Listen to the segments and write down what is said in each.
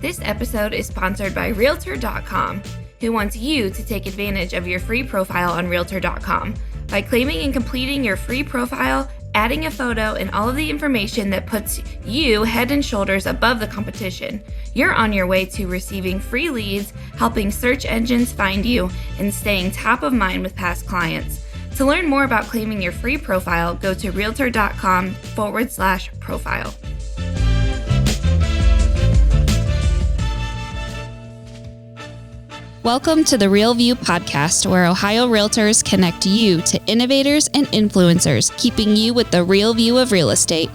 This episode is sponsored by Realtor.com, who wants you to take advantage of your free profile on Realtor.com. By claiming and completing your free profile, adding a photo, and all of the information that puts you head and shoulders above the competition, you're on your way to receiving free leads, helping search engines find you, and staying top of mind with past clients. To learn more about claiming your free profile, go to Realtor.com/profile. Welcome to the Real View podcast, where Ohio Realtors connect you to innovators and influencers, keeping you with the real view of real estate.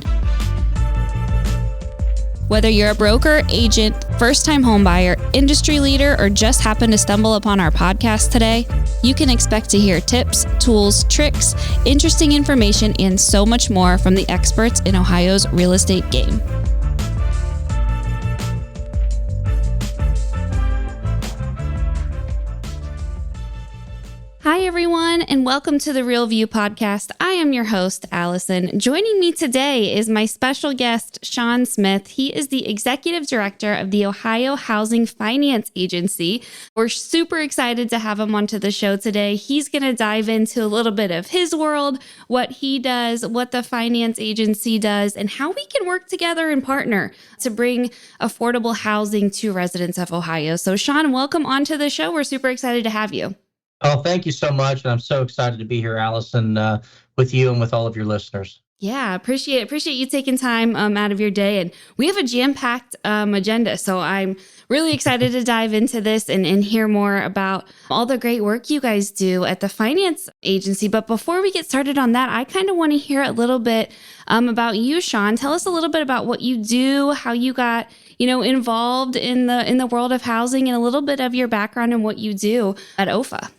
Whether you're a broker, agent, first-time homebuyer, industry leader, or just happen to stumble upon our podcast today, you can expect to hear tips, tools, tricks, interesting information, and so much more from the experts in Ohio's real estate game. Hi, everyone, and welcome to the Real View podcast. I am your host, Allison. Joining me today is my special guest, Shawn Smith. He is the Executive Director of the Ohio Housing Finance Agency. We're super excited to have him onto the show today. He's going to dive into a little bit of his world, what he does, what the finance agency does, and how we can work together and partner to bring affordable housing to residents of Ohio. So, Shawn, welcome onto the show. We're super excited to have you. Oh, thank you so much. And I'm so excited to be here, Allison, with you and with all of your listeners. Yeah, appreciate you taking time out of your day. And we have a jam-packed agenda. So I'm really excited to dive into this and hear more about all the great work you guys do at the finance agency. But before we get started on that, I kind of want to hear a little bit about you, Shawn. Tell us a little bit about what you do, how you got involved in the world of housing, and a little bit of your background and what you do at OHFA.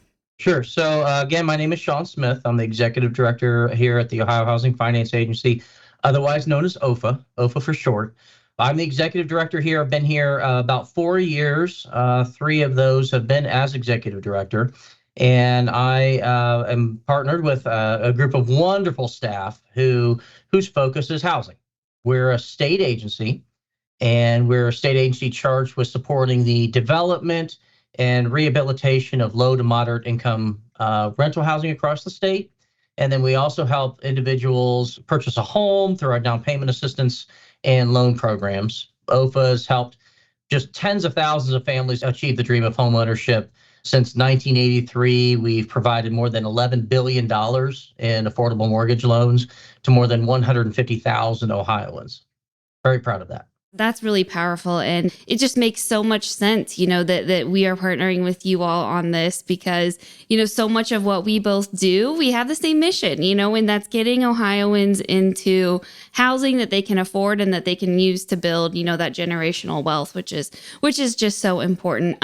Sure. So again, my name is Shawn Smith. I'm the Executive Director here at the Ohio Housing Finance Agency, otherwise known as OHFA, OHFA for short. I'm the Executive Director here. I've been here about 4 years. 3 of those have been as Executive Director. And I am partnered with a group of wonderful staff whose focus is housing. We're a state agency, and we're a state agency charged with supporting the development and rehabilitation of low to moderate income rental housing across the state. And then we also help individuals purchase a home through our down payment assistance and loan programs. OHFA has helped just tens of thousands of families achieve the dream of homeownership. Since 1983, we've provided more than $11 billion in affordable mortgage loans to more than 150,000 Ohioans. Very proud of that. That's really powerful. And it just makes so much sense, that we are partnering with you all on this because, so much of what we both do, we have the same mission, and that's getting Ohioans into housing that they can afford and that they can use to build, that generational wealth, which is just so important.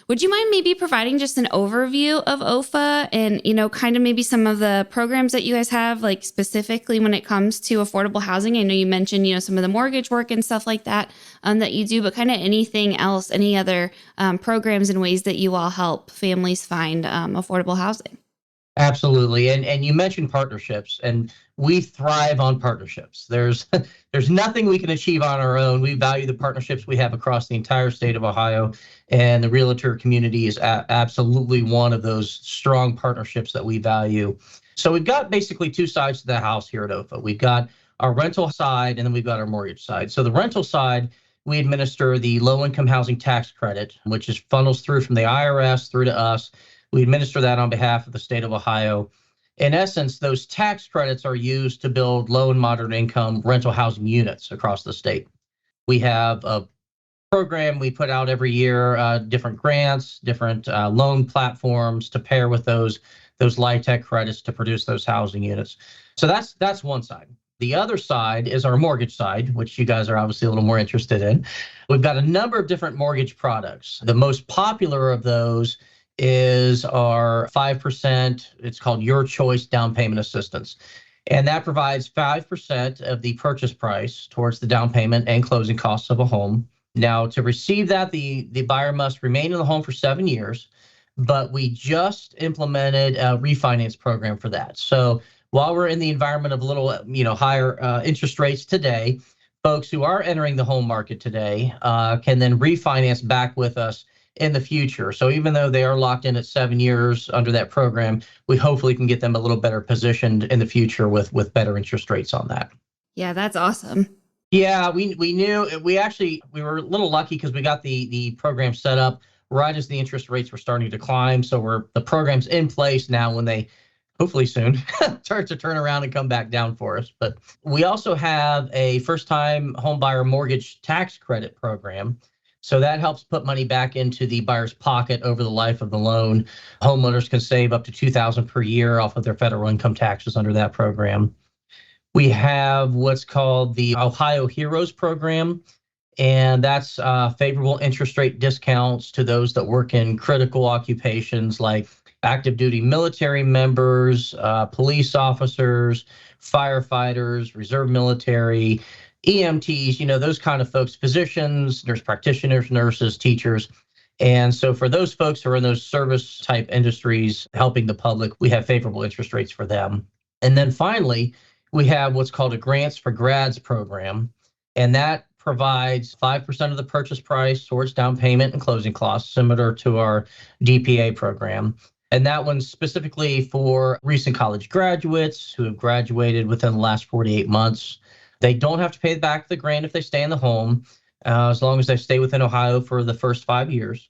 Would you mind maybe providing just an overview of OHFA and, kind of maybe some of the programs that you guys have, like specifically when it comes to affordable housing? I know you mentioned, some of the mortgage work and stuff like that that you do, but kind of anything else, any other programs and ways that you all help families find affordable housing? Absolutely. And you mentioned partnerships, and we thrive on partnerships. There's nothing we can achieve on our own. We value the partnerships we have across the entire state of Ohio, and the realtor community is absolutely one of those strong partnerships that we value. So we've got basically 2 sides to the house here at OHFA. We've got our rental side, and then we've got our mortgage side. So the rental side, we administer the low-income housing tax credit, which is funnels through from the IRS through to us. We administer that on behalf of the state of Ohio. In essence, those tax credits are used to build low and moderate income rental housing units across the state. We have a program we put out every year, different grants, different loan platforms to pair with those LIHTC credits to produce those housing units. So that's one side. The other side is our mortgage side, which you guys are obviously a little more interested in. We've got a number of different mortgage products. The most popular of those is our 5%, it's called Your Choice Down Payment Assistance. And that provides 5% of the purchase price towards the down payment and closing costs of a home. Now, to receive that, the buyer must remain in the home for 7 years, but we just implemented a refinance program for that. So while we're in the environment of a little, higher interest rates today, folks who are entering the home market today can then refinance back with us in the future. So even though they are locked in at 7 years under that program, we hopefully can get them a little better positioned in the future with better interest rates on that. Yeah, that's awesome. Yeah, we knew we were a little lucky because we got the program set up right as the interest rates were starting to climb. So the program's in place now when they hopefully soon start to turn around and come back down for us. But we also have a first-time home buyer mortgage tax credit program. So that helps put money back into the buyer's pocket over the life of the loan. Homeowners can save up to $2,000 per year off of their federal income taxes under that program. We have what's called the Ohio Heroes program, and that's favorable interest rate discounts to those that work in critical occupations like active duty military members, police officers, firefighters, reserve military, EMTs, those kind of folks, physicians, nurse practitioners, nurses, teachers. And so for those folks who are in those service type industries helping the public, we have favorable interest rates for them. And then finally, we have what's called a Grants for Grads program, and that provides 5% of the purchase price towards down payment and closing costs, similar to our DPA program. And that one's specifically for recent college graduates who have graduated within the last 48 months. They don't have to pay back the grant if they stay in the home, as long as they stay within Ohio for the first 5 years.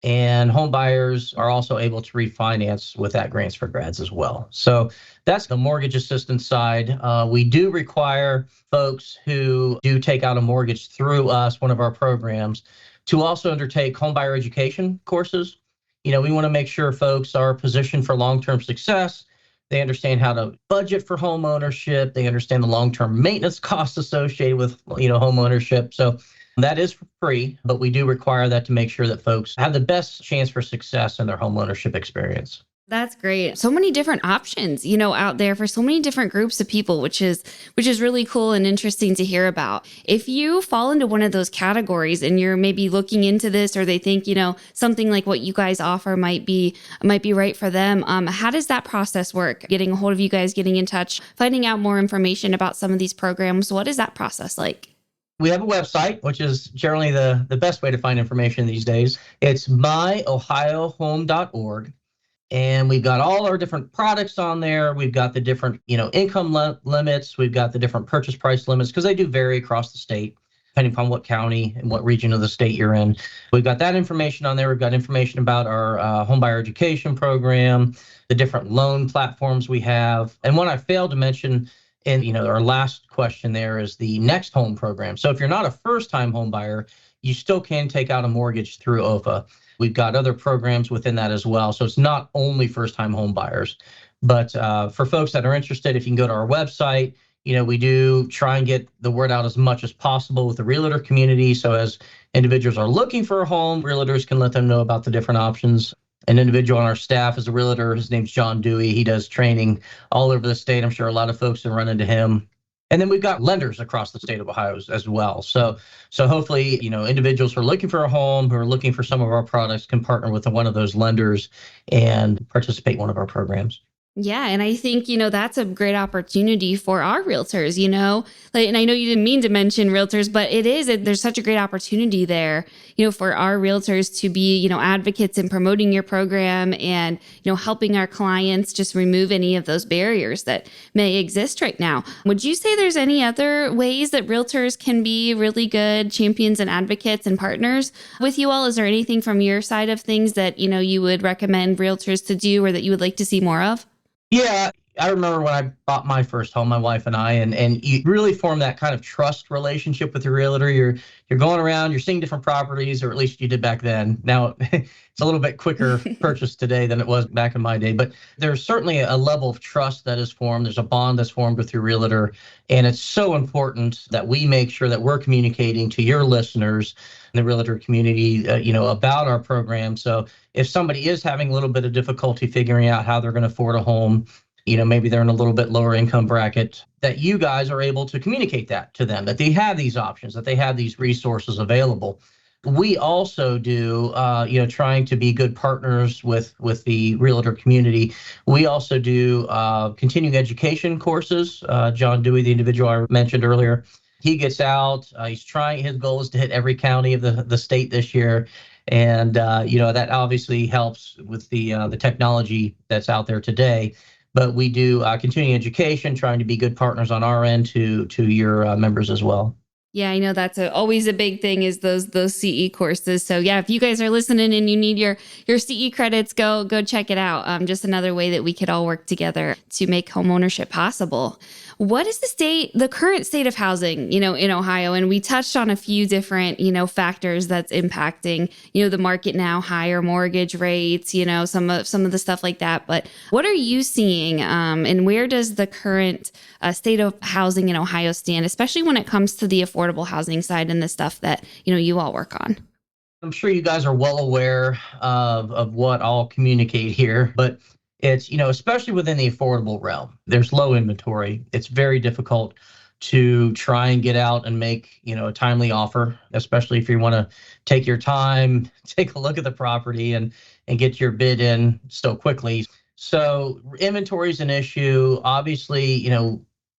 And home buyers are also able to refinance with that Grants for Grads as well. So that's the mortgage assistance side. We do require folks who do take out a mortgage through us, one of our programs, to also undertake home buyer education courses. We want to make sure folks are positioned for long-term success. They understand how to budget for home ownership. They understand the long-term maintenance costs associated with, home ownership. So that is free, but we do require that to make sure that folks have the best chance for success in their home ownership experience. That's great. So many different options, out there for so many different groups of people, which is really cool and interesting to hear about. If you fall into one of those categories and you're maybe looking into this, or they think, something like what you guys offer might be right for them, how does that process work? Getting a hold of you guys, getting in touch, finding out more information about some of these programs. What is that process like? We have a website, which is generally the best way to find information these days. It's myohiohome.org. And we've got all our different products on there. We've got the different, income limits. We've got the different purchase price limits because they do vary across the state, depending upon what county and what region of the state you're in. We've got that information on there. We've got information about our homebuyer education program, the different loan platforms we have. And one I failed to mention in our last question there is the Next Home program. So if you're not a first-time home buyer, you still can take out a mortgage through OHFA. We've got other programs within that as well. So it's not only first-time home buyers. But for folks that are interested, if you can go to our website, we do try and get the word out as much as possible with the realtor community. So as individuals are looking for a home, realtors can let them know about the different options. An individual on our staff is a realtor. His name's John Dewey. He does training all over the state. I'm sure a lot of folks have run into him. And then we've got lenders across the state of Ohio as well. So hopefully, individuals who are looking for a home, who are looking for some of our products, can partner with one of those lenders and participate in one of our programs. Yeah. And I think, that's a great opportunity for our realtors, and I know you didn't mean to mention realtors, but there's such a great opportunity there, for our realtors to be, advocates in promoting your program and, helping our clients just remove any of those barriers that may exist right now. Would you say there's any other ways that realtors can be really good champions and advocates and partners with you all? Is there anything from your side of things that, you would recommend realtors to do or that you would like to see more of? Yeah, I remember when I bought my first home, my wife and I, and you really form that kind of trust relationship with your realtor. You're going around, you're seeing different properties, or at least you did back then. Now it's a little bit quicker purchase today than it was back in my day, but there's certainly a level of trust that is formed. There's a bond that's formed with your realtor, and it's so important that we make sure that we're communicating to your listeners in the realtor community, about our program. So if somebody is having a little bit of difficulty figuring out how they're going to afford a home, maybe they're in a little bit lower income bracket, that you guys are able to communicate that to them, that they have these options, that they have these resources available. We also do, trying to be good partners with the realtor community. We also do continuing education courses. John Dewey, the individual I mentioned earlier, he gets out. He's trying. His goal is to hit every county of the state this year, and that obviously helps with the technology that's out there today. But we do continuing education, trying to be good partners on our end to your members as well. Yeah, I know that's always a big thing is those CE courses. So yeah, if you guys are listening and you need your CE credits, go check it out. Just another way that we could all work together to make homeownership possible. What is the current state of housing, in Ohio? And we touched on a few different, factors that's impacting, the market now, higher mortgage rates, some of the stuff like that. But what are you seeing? And where does the current state of housing in Ohio stand, especially when it comes to the affordable housing side and the stuff that, you all work on? I'm sure you guys are well aware of what I'll communicate here, but it's, especially within the affordable realm, there's low inventory. It's very difficult to try and get out and make, a timely offer, especially if you want to take your time, take a look at the property and get your bid in so quickly. So inventory is an issue. Obviously,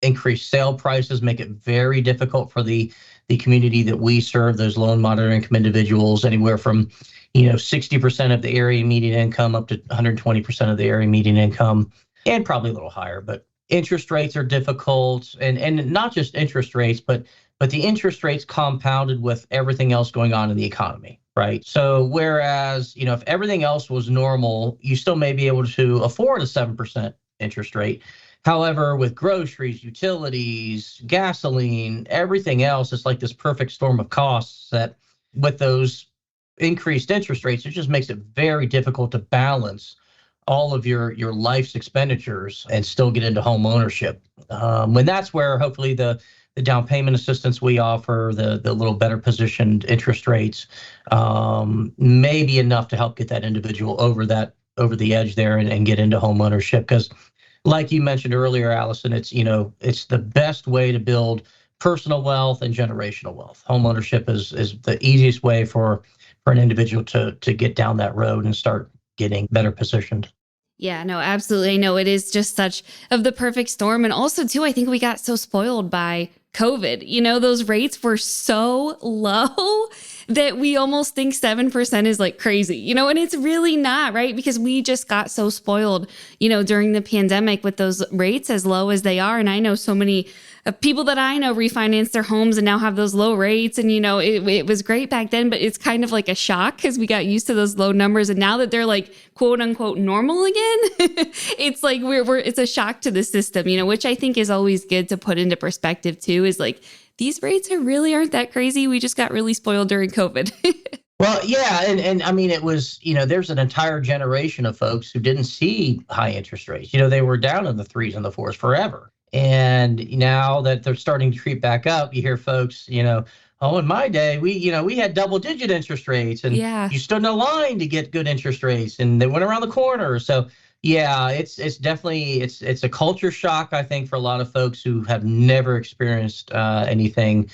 increased sale prices make it very difficult for the community that we serve, those low and moderate income individuals, anywhere from 60% of the area median income up to 120% of the area median income, and probably a little higher. But interest rates are difficult, and not just interest rates, but the interest rates compounded with everything else going on in the economy, right? So whereas, if everything else was normal, you still may be able to afford a 7% interest rate. However, with groceries, utilities, gasoline, everything else, it's like this perfect storm of costs that with those increased interest rates, it just makes it very difficult to balance all of your life's expenditures and still get into home ownership. When that's where hopefully the down payment assistance we offer, the little better positioned interest rates, may be enough to help get that individual over the edge there and get into home ownership. Because like you mentioned earlier, Allison, it's the best way to build personal wealth and generational wealth. Home ownership is the easiest way for an individual to get down that road and start getting better positioned. Yeah, no, absolutely. I know it is just such of the perfect storm. And also, too, I think we got so spoiled by COVID. Those rates were so low that we almost think 7% is like crazy, and it's really not, right? Because we just got so spoiled, during the pandemic with those rates as low as they are. And I know so many people that I know refinance their homes and now have those low rates. And, it was great back then, but it's kind of like a shock because we got used to those low numbers. And now that they're like, quote unquote, normal again, it's like it's a shock to the system, which I think is always good to put into perspective too, is like, these rates aren't that crazy. We just got really spoiled during COVID. Well, yeah. And I mean, it was, there's an entire generation of folks who didn't see high interest rates. They were down in the 3s and the 4s forever. And now that they're starting to creep back up, you hear folks, oh, in my day, we had double digit interest rates and you stood in a line to get good interest rates and they went around the corner. So yeah, it's definitely, it's a culture shock, I think, for a lot of folks who have never experienced anything,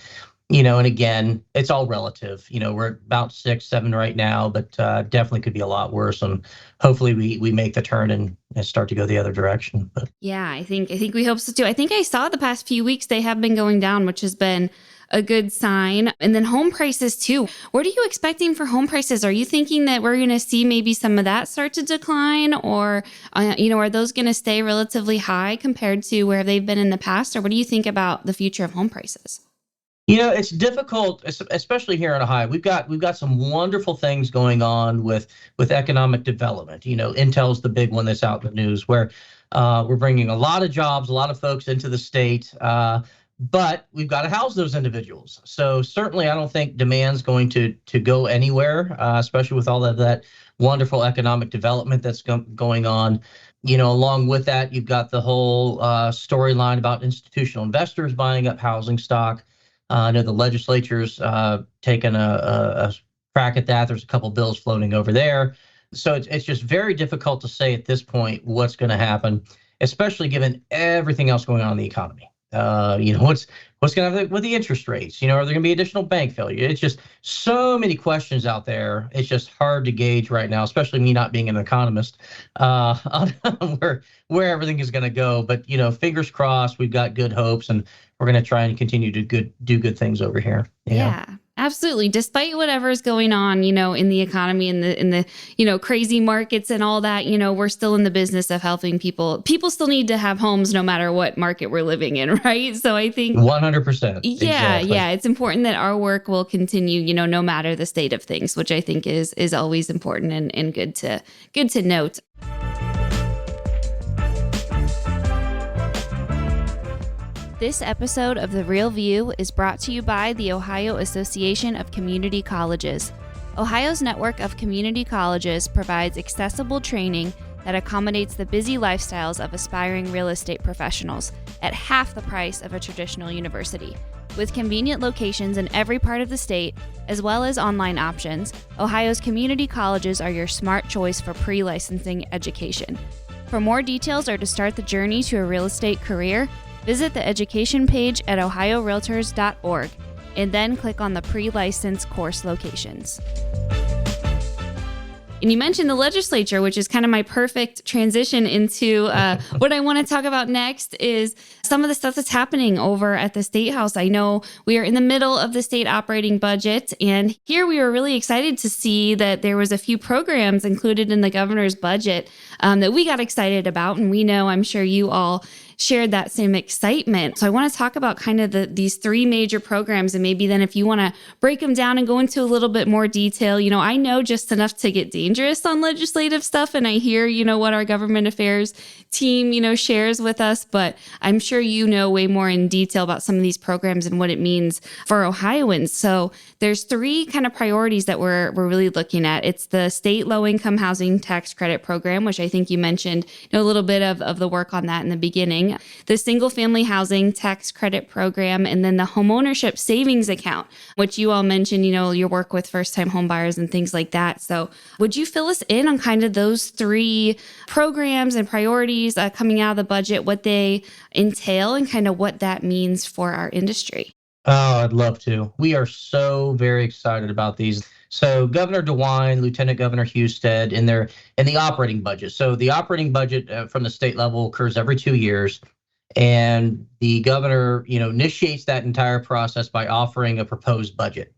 and again, it's all relative. We're at about 6, 7 right now, but definitely could be a lot worse. And hopefully we make the turn and start to go the other direction. But yeah, I think we hope so too. I think I saw the past few weeks they have been going down, which has been a good sign. And then home prices too. What are you expecting for home prices? Are you thinking that we're going to see maybe some of that start to decline, or are those going to stay relatively high compared to where they've been in the past? Or what do you think about the future of home prices? It's difficult, especially here in Ohio. We've got some wonderful things going on with economic development. Intel's the big one that's out in the news, where we're bringing a lot of jobs, a lot of folks into the state. But we've got to house those individuals. So certainly, I don't think demand's going to go anywhere, especially with all of that wonderful economic development that's going on. Along with that, you've got the whole storyline about institutional investors buying up housing stock. I know the legislature's taken a crack at that. There's a couple bills floating over there. So it's just very difficult to say at this point what's going to happen, especially given everything else going on in the economy. What's going to happen with the interest rates? Are there going to be additional bank failure? It's just so many questions out there. It's just hard to gauge right now, especially me not being an economist, on where everything is going to go. But fingers crossed, we've got good hopes, and we're going to try and continue to do good things over here. Yeah, absolutely. Despite whatever's going on, in the economy and the crazy markets and all that, we're still in the business of helping people. People still need to have homes no matter what market we're living in, right? So I think 100%. Yeah, Exactly. yeah. It's important that our work will continue, no matter the state of things, which I think is always important and good to note. This episode of The Real View is brought to you by the Ohio Association of Community Colleges. Ohio's network of community colleges provides accessible training that accommodates the busy lifestyles of aspiring real estate professionals at half the price of a traditional university. With convenient locations in every part of the state, as well as online options, Ohio's community colleges are your smart choice for pre-licensing education. For more details or to start the journey to a real estate career, visit the education page at ohiorealtors.org and then click on the pre-license course locations. And you mentioned the legislature, which is kind of my perfect transition into what I want to talk about next is some of the stuff that's happening over at the State House. I know we are in the middle of the state operating budget, and here we were really excited to see that there was a few programs included in the governor's budget that we got excited about, and we know, I'm sure you all shared that same excitement. So I want to talk about kind of these three major programs, and maybe then if you want to break them down and go into a little bit more detail. I know just enough to get dangerous on legislative stuff, and I hear, what our government affairs team, shares with us, but I'm sure you know way more in detail about some of these programs and what it means for Ohioans. So there's three kind of priorities that we're really looking at. It's the state low-income housing tax credit program, which I think you mentioned a little bit of the work on that in the beginning, the single-family housing tax credit program, and then the homeownership savings account, which you all mentioned, your work with first-time home buyers and things like that. So would you fill us in on kind of those three programs and priorities coming out of the budget, what they entail, and kind of what that means for our industry? Oh, I'd love to. We are so very excited about these. So Governor DeWine, Lieutenant Governor Husted, in the operating budget. So the operating budget from the state level occurs every 2 years, and the governor, initiates that entire process by offering a proposed budget.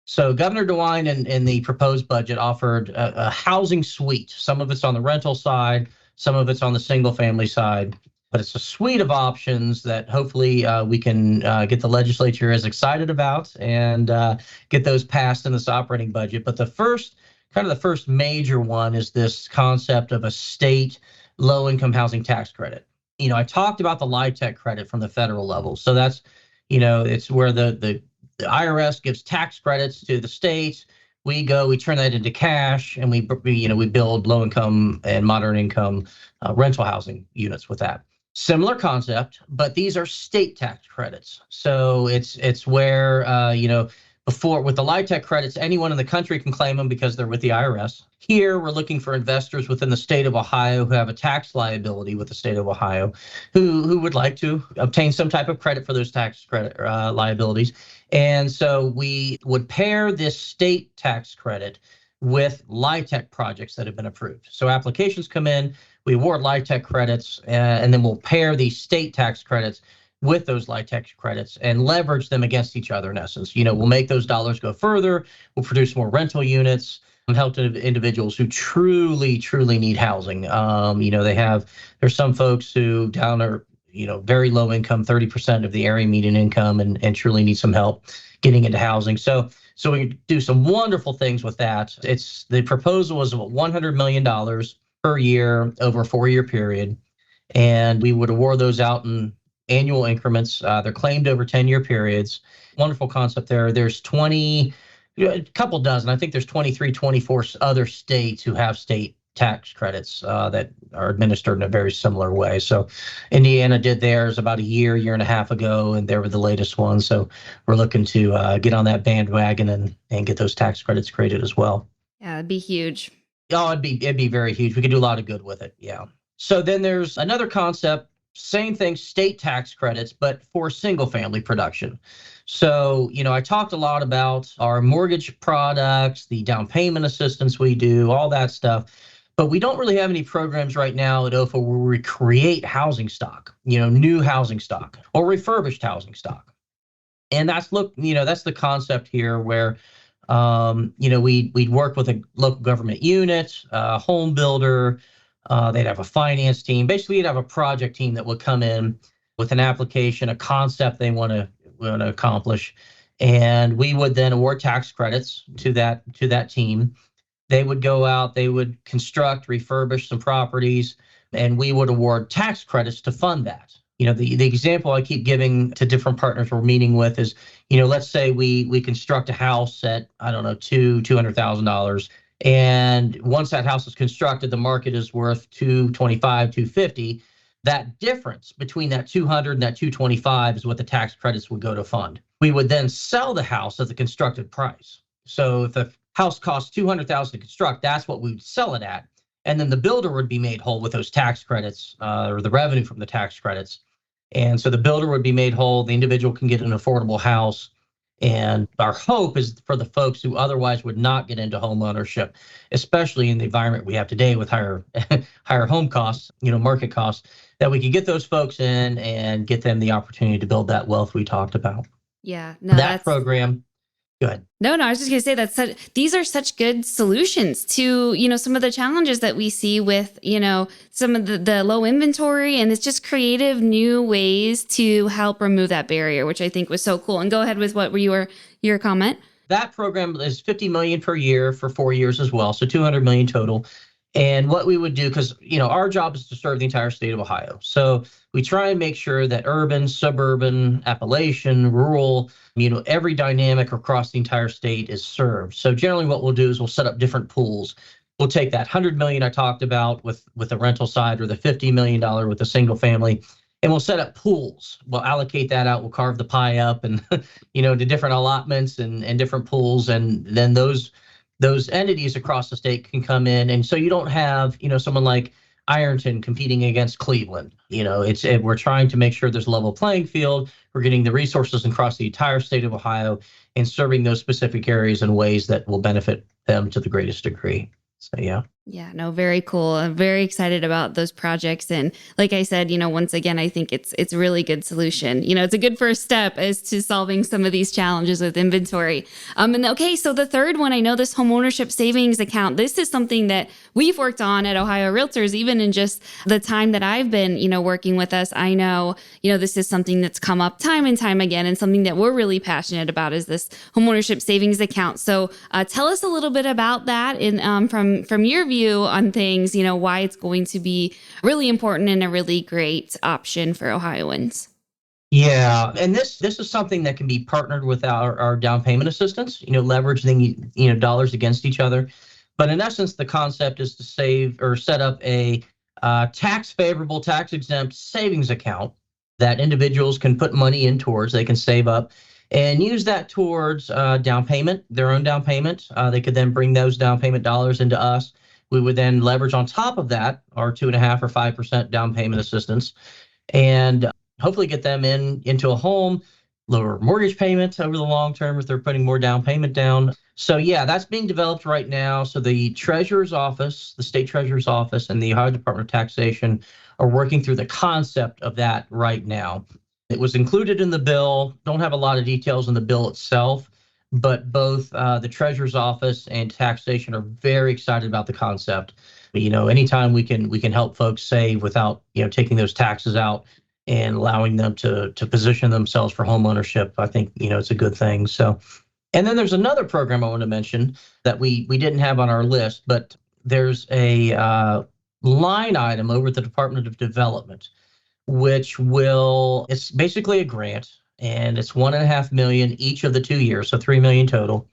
So Governor DeWine in the proposed budget offered a housing suite. Some of it's on the rental side, some of it's on the single family side. But it's a suite of options that hopefully we can get the legislature as excited about and get those passed in this operating budget. But the first major one is this concept of a state low-income housing tax credit. I talked about the LIHTC credit from the federal level. So that's, it's where the IRS gives tax credits to the states. We turn that into cash, and we build low-income and moderate-income rental housing units with that. Similar concept, but these are state tax credits. So it's where, before with the LIHTC credits, anyone in the country can claim them because they're with the IRS. Here, we're looking for investors within the state of Ohio who have a tax liability with the state of Ohio, who would like to obtain some type of credit for those tax credit liabilities. And so we would pair this state tax credit with LIHTC projects that have been approved. So applications come in, we award LIHTC credits, and then we'll pair these state tax credits with those LIHTC credits and leverage them against each other in essence. We'll make those dollars go further. We'll produce more rental units and help individuals who truly, truly need housing. There's some folks who down are, very low income, 30% of the area median income, and truly need some help getting into housing. So we can do some wonderful things with that. The proposal is about $100 million per year over a 4-year period. And we would award those out in annual increments. They're claimed over 10-year periods. Wonderful concept there. There's a couple dozen. I think there's 23, 24 other states who have state tax credits that are administered in a very similar way. So Indiana did theirs about a year and a half ago, and they were the latest one. So we're looking to get on that bandwagon and get those tax credits created as well. Yeah, it'd be huge. Oh, it'd be very huge. We could do a lot of good with it. Yeah. So then there's another concept Same thing, state tax credits, but for single family production. So, I talked a lot about our mortgage products, the down payment assistance we do, all that stuff. But we don't really have any programs right now at OHFA where we create housing stock, new housing stock or refurbished housing stock. And that's the concept here where, we'd work with a local government unit, a home builder. They'd have a finance team. Basically, you'd have a project team that would come in with an application, a concept they want to accomplish, and we would then award tax credits to that team. They would go out, they would construct, refurbish some properties, and we would award tax credits to fund that. The example I keep giving to different partners we're meeting with is, let's say we construct a house at, I don't know, $200,000. And once that house is constructed, the market is worth 225, 250. That difference between that 200 and that 225 is what the tax credits would go to fund. We would then sell the house at the constructed price. So if the house costs 200,000 to construct, that's what we would sell it at. And then the builder would be made whole with those tax credits, or the revenue from the tax credits. And so the builder would be made whole. The individual can get an affordable house. And our hope is for the folks who otherwise would not get into home ownership, especially in the environment we have today with higher home costs, market costs, that we can get those folks in and get them the opportunity to build that wealth we talked about. Yeah, no, that program. Go ahead. No, I was just going to say these are such good solutions to, some of the challenges that we see with, some of the low inventory, and it's just creative new ways to help remove that barrier, which I think was so cool. And go ahead with what were your comment? That program is $50 million per year for 4 years as well. So $200 million total. And what we would do, because, our job is to serve the entire state of Ohio. So we try and make sure that urban, suburban, Appalachian, rural, every dynamic across the entire state is served. So generally what we'll do is we'll set up different pools. We'll take that $100 million I talked about with the rental side, or the $50 million with the single family, and we'll set up pools. We'll allocate that out. We'll carve the pie up and, to different allotments and different pools. And then those entities across the state can come in. And so you don't have, someone like Ironton competing against Cleveland. We're trying to make sure there's a level playing field. We're getting the resources across the entire state of Ohio and serving those specific areas in ways that will benefit them to the greatest degree. So, yeah. Yeah, no, very cool. I'm very excited about those projects. And like I said, once again, I think it's a really good solution. It's a good first step as to solving some of these challenges with inventory. And okay, so the third one, I know this homeownership savings account, this is something that we've worked on at Ohio Realtors, even in just the time that I've been, working with us. I know, this is something that's come up time and time again, and something that we're really passionate about is this homeownership savings account. So tell us a little bit about that and from your view on things, why it's going to be really important and a really great option for Ohioans. Yeah, and this is something that can be partnered with our down payment assistance, leveraging, dollars against each other. But in essence, the concept is to save or set up a tax favorable, tax exempt savings account that individuals can put money in towards. They can save up and use that towards down payment, their own down payment. They could then bring those down payment dollars into us. We would then leverage on top of that our 2.5% or 5% down payment assistance, and hopefully get them into a home, lower mortgage payments over the long term if they're putting more down payment down. So yeah, that's being developed right now. So the Treasurer's Office, the State Treasurer's Office, and the Ohio Department of Taxation are working through the concept of that right now. It was included in the bill. Don't have a lot of details in the bill itself, but both the Treasurer's Office and Taxation are very excited about the concept. Anytime we can help folks save without taking those taxes out and allowing them to position themselves for home ownership, I think it's a good thing. So, and then there's another program I want to mention that we didn't have on our list, but there's a line item over at the Department of Development, it's basically a grant. And it's $1.5 million each of the 2 years, so $3 million total,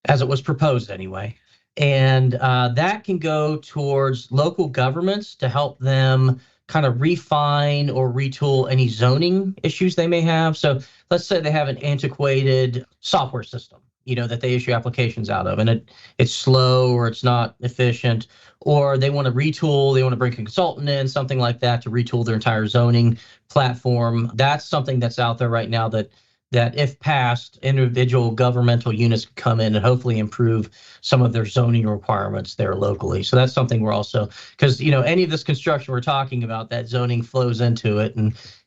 as it was proposed anyway. And that can go towards local governments to help them kind of refine or retool any zoning issues they may have. So let's say they have an antiquated software system that they issue applications out of, and it's slow or it's not efficient, or they want to retool, they want to bring a consultant in, something like that, to retool their entire zoning platform. That's something that's out there right now that if passed, individual governmental units can come in and hopefully improve some of their zoning requirements there locally. So that's something we're also, because any of this construction we're talking about, that zoning flows into it,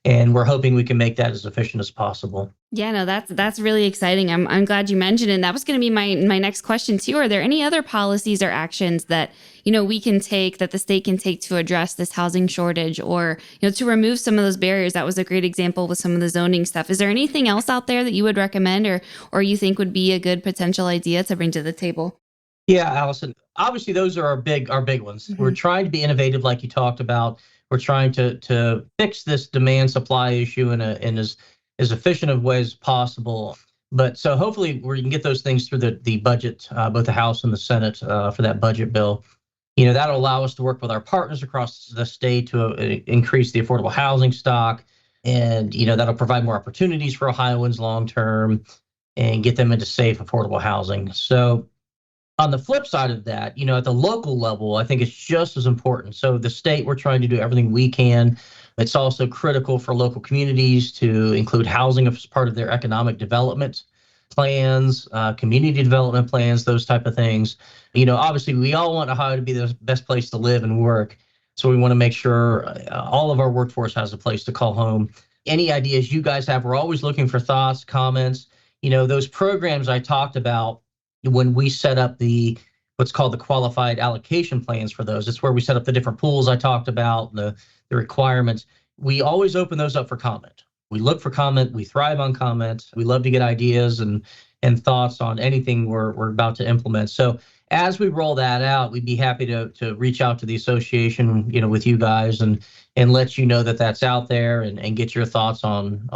and we're hoping we can make that as efficient as possible. Yeah, no, that's really exciting. I'm glad you mentioned it. And that was going to be my next question too. Are there any other policies or actions that we can take, that the state can take to address this housing shortage, or to remove some of those barriers? That was a great example with some of the zoning stuff. Is there anything else out there that you would recommend, or you think would be a good potential idea to bring to the table? Yeah, Allison. Obviously, those are our big ones. Mm-hmm. We're trying to be innovative, like you talked about. We're trying to fix this demand supply issue in as efficient of way as possible. But so hopefully we can get those things through the budget, both the House and the Senate, for that budget bill. That'll allow us to work with our partners across the state to increase the affordable housing stock, and that'll provide more opportunities for Ohioans long term and get them into safe, affordable housing. So on the flip side of that, at the local level, I think it's just as important. So the state, we're trying to do everything we can. It's also critical for local communities to include housing as part of their economic development plans, community development plans, those type of things. Obviously, we all want Ohio to be the best place to live and work. So we want to make sure all of our workforce has a place to call home. Any ideas you guys have, we're always looking for thoughts, comments. Those programs I talked about, when we set up what's called the qualified allocation plans for those, it's where we set up the different pools I talked about, the requirements. We always open those up for comment. We look for comment. We thrive on comment. We love to get ideas and thoughts on anything we're about to implement. So as we roll that out, we'd be happy to reach out to the association, with you guys, and let you know that that's out there, and get your thoughts on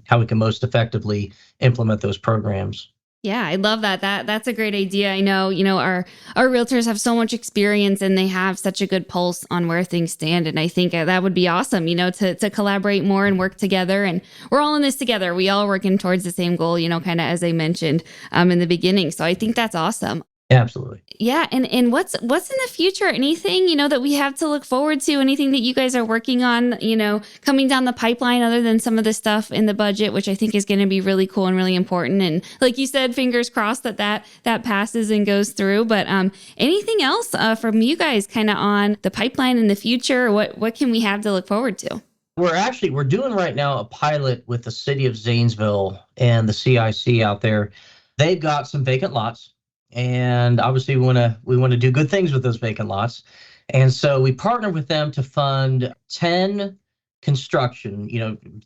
how we can most effectively implement those programs. Yeah, I love that. That's a great idea. I know, our realtors have so much experience, and they have such a good pulse on where things stand. And I think that would be awesome, to collaborate more and work together. And we're all in this together. We all working towards the same goal, kind of as I mentioned in the beginning. So I think that's awesome. Absolutely. Yeah. And what's in the future? Anything, that we have to look forward to? Anything that you guys are working on, coming down the pipeline, other than some of the stuff in the budget, which I think is going to be really cool and really important. And like you said, fingers crossed that passes and goes through. But anything else from you guys kind of on the pipeline in the future? What can we have to look forward to? We're doing right now a pilot with the city of Zanesville and the CIC out there. They've got some vacant lots. And obviously we want to do good things with those vacant lots. And so we partnered with them to fund 10 construction,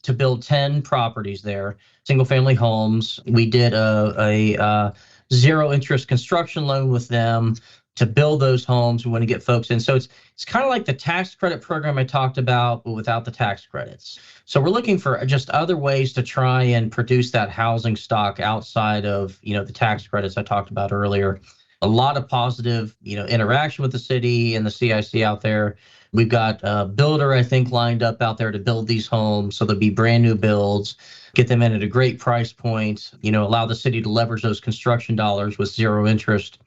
to build 10 properties there, single family homes. We did a zero interest construction loan with them to build those homes. We want to get folks in. So it's kind of like the tax credit program I talked about, but without the tax credits. So we're looking for just other ways to try and produce that housing stock outside of, the tax credits I talked about earlier. A lot of positive, interaction with the city and the CIC out there. We've got a builder, I think, lined up out there to build these homes. So there'll be brand new builds, get them in at a great price point, allow the city to leverage those construction dollars with zero interest.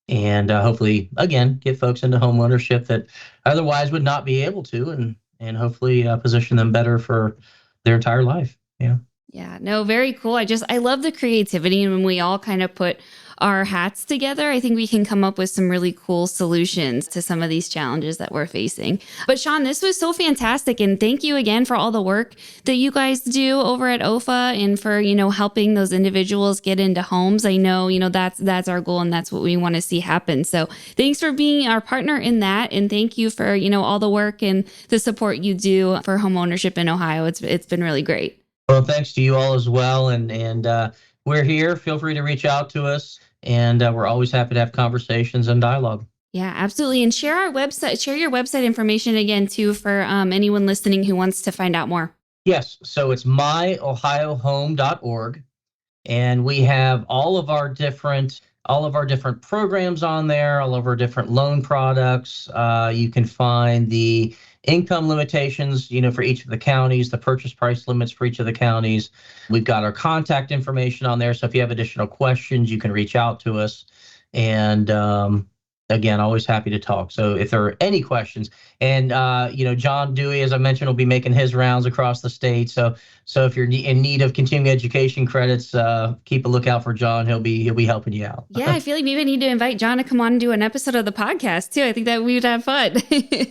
And hopefully, again, get folks into home ownership that otherwise would not be able to, and hopefully position them better for their entire life. Yeah. Yeah, no, very cool. I love the creativity. And when we all kind of put our hats together, I think we can come up with some really cool solutions to some of these challenges that we're facing. But Shawn, this was so fantastic. And thank you again for all the work that you guys do over at OHFA, and for, helping those individuals get into homes. I know, that's our goal, and that's what we want to see happen. So thanks for being our partner in that. And thank you for, all the work and the support you do for home ownership in Ohio. It's been really great. Well, thanks to you all as well. And we're here. Feel free to reach out to us. And we're always happy to have conversations and dialogue. Yeah, absolutely. And share your website information again, too, for anyone listening who wants to find out more. Yes. So it's myohiohome.org. And we have all of our different programs on there, all of our different loan products. You can find the income limitations, for each of the counties, the purchase price limits for each of the counties. We've got our contact information on there. So if you have additional questions, you can reach out to us. And again, always happy to talk. So if there are any questions, and John Dewey, as I mentioned, will be making his rounds across the state. So if you're in need of continuing education credits, keep a lookout for John. He'll be helping you out. Yeah, I feel like maybe I need to invite John to come on and do an episode of the podcast too. I think that we would have fun.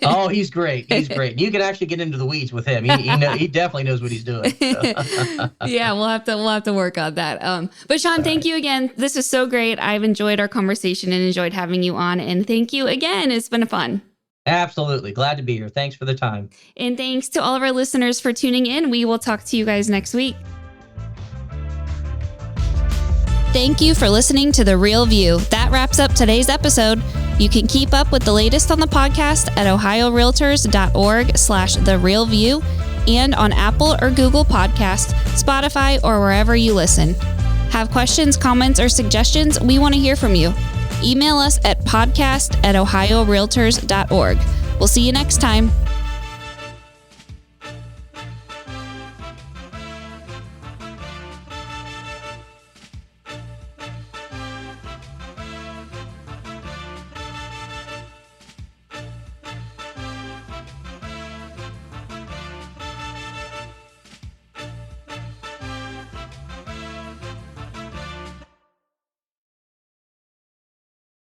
Oh, he's great. He's great. You can actually get into the weeds with him. He definitely knows what he's doing. So. Yeah, we'll have to work on that. But Shawn, thank you again. This was so great. I've enjoyed our conversation and enjoyed having you on. And thank you again. It's been fun. Absolutely. Glad to be here. Thanks for the time. And thanks to all of our listeners for tuning in. We will talk to you guys next week. Thank you for listening to The Real View. That wraps up today's episode. You can keep up with the latest on the podcast at ohiorealtors.org/therealview and on Apple or Google Podcasts, Spotify, or wherever you listen. Have questions, comments, or suggestions? We want to hear from you. Email us at podcast@ohiorealtors.org. We'll see you next time.